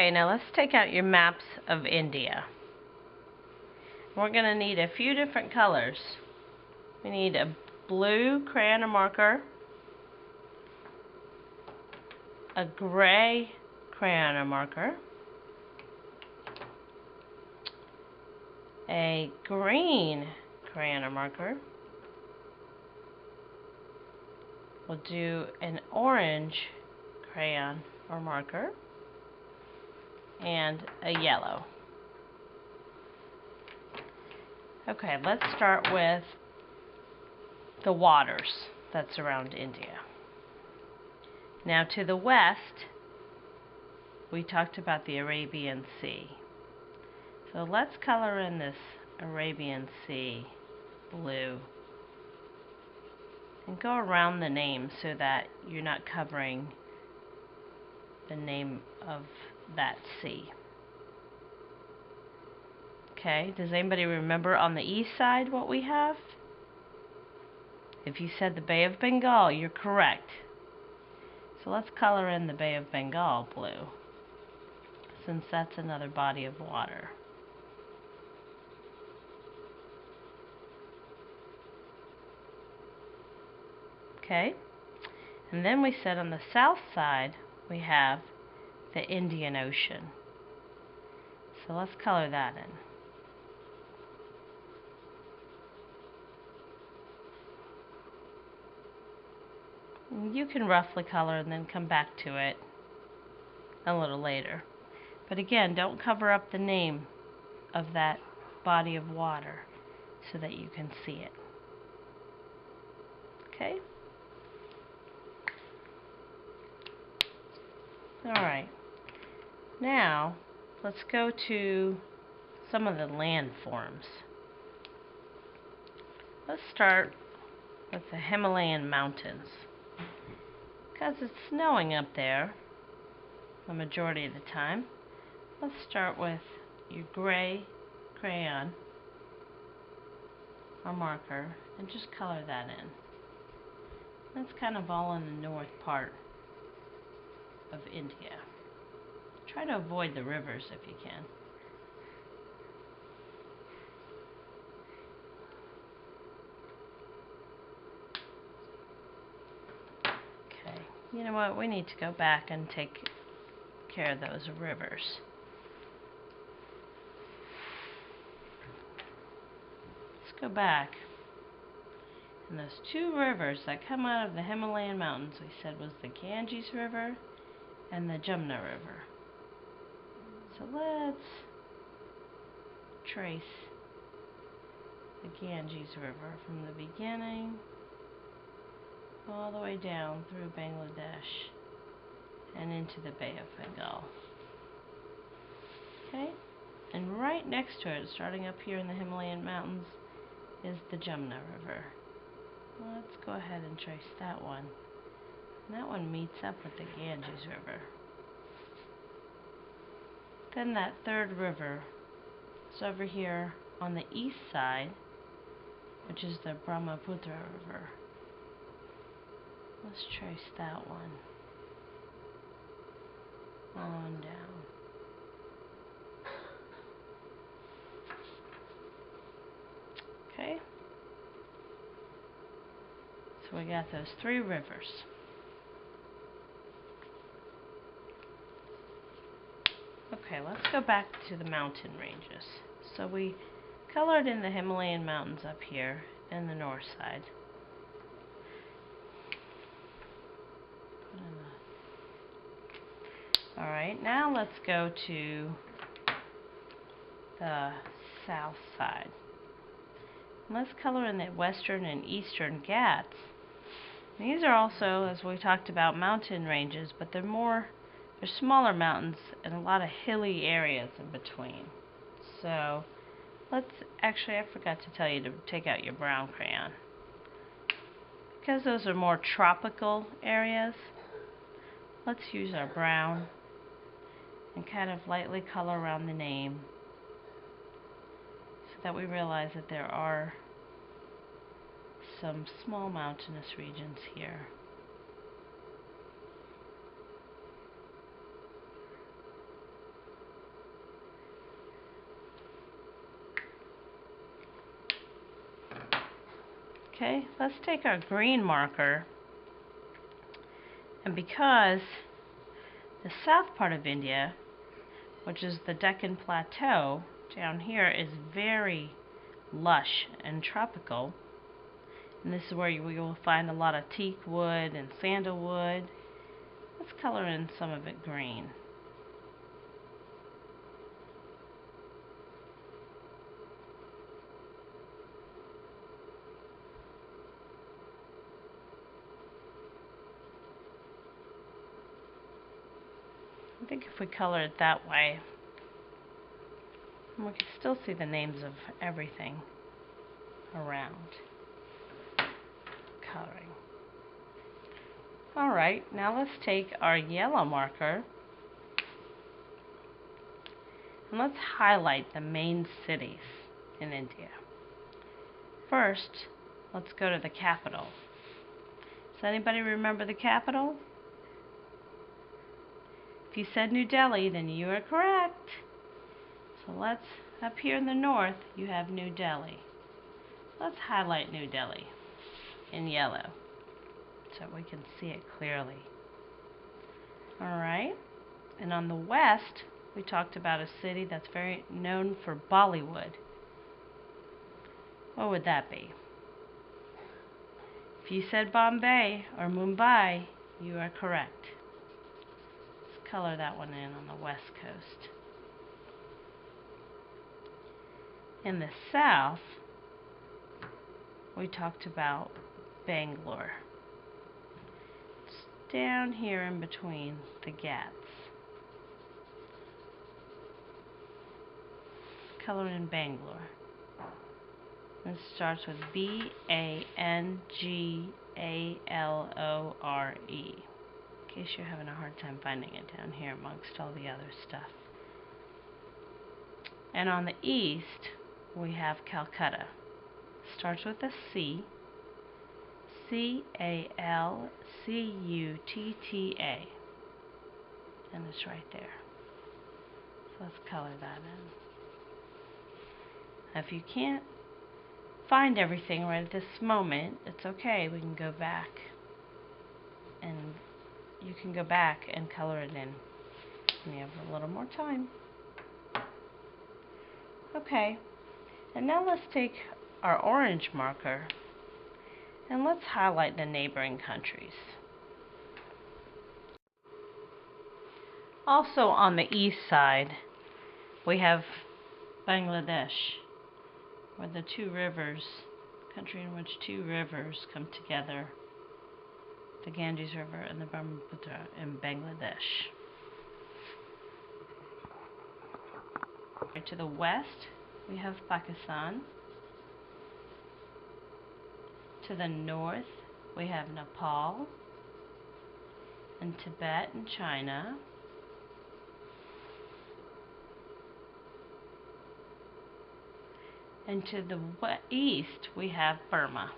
Okay, now let's take out your maps of India. We're going to need a few different colors. We need a blue crayon or marker, a gray crayon or marker, a green crayon or marker. We'll do an orange crayon or marker, and a yellow. Okay, let's start with the waters that surround India. Now to the west, we talked about the Arabian Sea. So let's color in this Arabian Sea blue and go around the name so that you're not covering the name of that sea. Okay, does anybody remember on the east side what we have? If you said the Bay of Bengal, you're correct. So let's color in the Bay of Bengal blue, since that's another body of water. Okay, and then we said on the south side we have the Indian Ocean. So let's color that in. You can roughly color and then come back to it a little later. But again, don't cover up the name of that body of water so that you can see it. Okay? Alright. Now, let's go to some of the landforms. Let's start with the Himalayan mountains. Because it's snowing up there the majority of the time, let's start with your gray crayon or marker and just color that in. That's kind of all in the north part of India. Try to avoid the rivers if you can. You know what, we need to go back and take care of those rivers. Let's go back. And those two rivers that come out of the Himalayan mountains, we said was the Ganges River and the Jumna River. So let's trace the Ganges River from the beginning all the way down through Bangladesh and into the Bay of Bengal. Okay? And right next to it, starting up here in the Himalayan mountains, is the Jumna River. Let's go ahead and trace that one. And that one meets up with the Ganges River. Then that third river is over here on the east side, which is the Brahmaputra River. Let's trace that one on down. Okay? So we got those three rivers. Okay, let's go back to the mountain ranges. So we colored in the Himalayan mountains up here in the north side. Alright, now let's go to the south side. Let's color in the western and eastern Ghats. These are also, as we talked about, mountain ranges, but they're smaller mountains and a lot of hilly areas in between. So actually, I forgot to tell you to take out your brown crayon. Because those are more tropical areas, let's use our brown and kind of lightly color around the name so that we realize that there are some small mountainous regions here. Okay, let's take our green marker, and because the south part of India, which is the Deccan Plateau down here, is very lush and tropical, and this is where we will find a lot of teak wood and sandalwood. Let's color in some of it green. I think if we color it that way, we can still see the names of everything around coloring. Alright, now let's take our yellow marker and let's highlight the main cities in India. First, let's go to the capital. Does anybody remember the capital? If you said New Delhi, then you are correct. So let's, up here in the north, you have New Delhi. Let's highlight New Delhi in yellow so we can see it clearly. Alright, and on the west, we talked about a city that's very known for Bollywood. What would that be? If you said Bombay or Mumbai, you are correct. Let's color that one in on the west coast. In the south, we talked about Bangalore. It's down here in between the Ghats. Color in Bangalore. It starts with Bangalore, in case you're having a hard time finding it down here amongst all the other stuff. And on the east, we have Calcutta. Starts with a C, Calcutta, and it's right there. So let's color that in. Now, if you can't find everything right at this moment, it's okay. We can go back, and you can go back and color it in when you have a little more time. Okay, and now let's take our orange marker and let's highlight the neighboring countries. Also on the east side, we have Bangladesh, where the two rivers, country in which two rivers come together, the Ganges River and the Brahmaputra in Bangladesh. To the west, we have Pakistan. To the north, we have Nepal and Tibet and China. And to the east, we have Burma.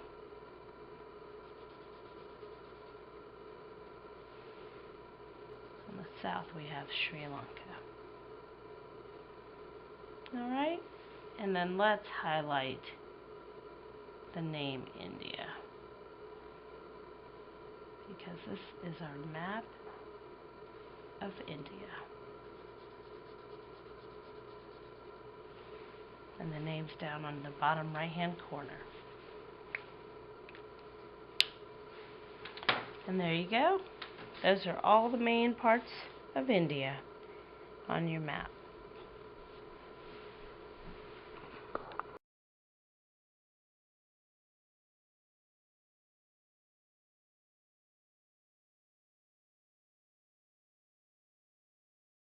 On the south, we have Sri Lanka. Alright, and then let's highlight the name India, because this is our map of India. And the name's down on the bottom right hand corner. And there you go. Those are all the main parts of India on your map.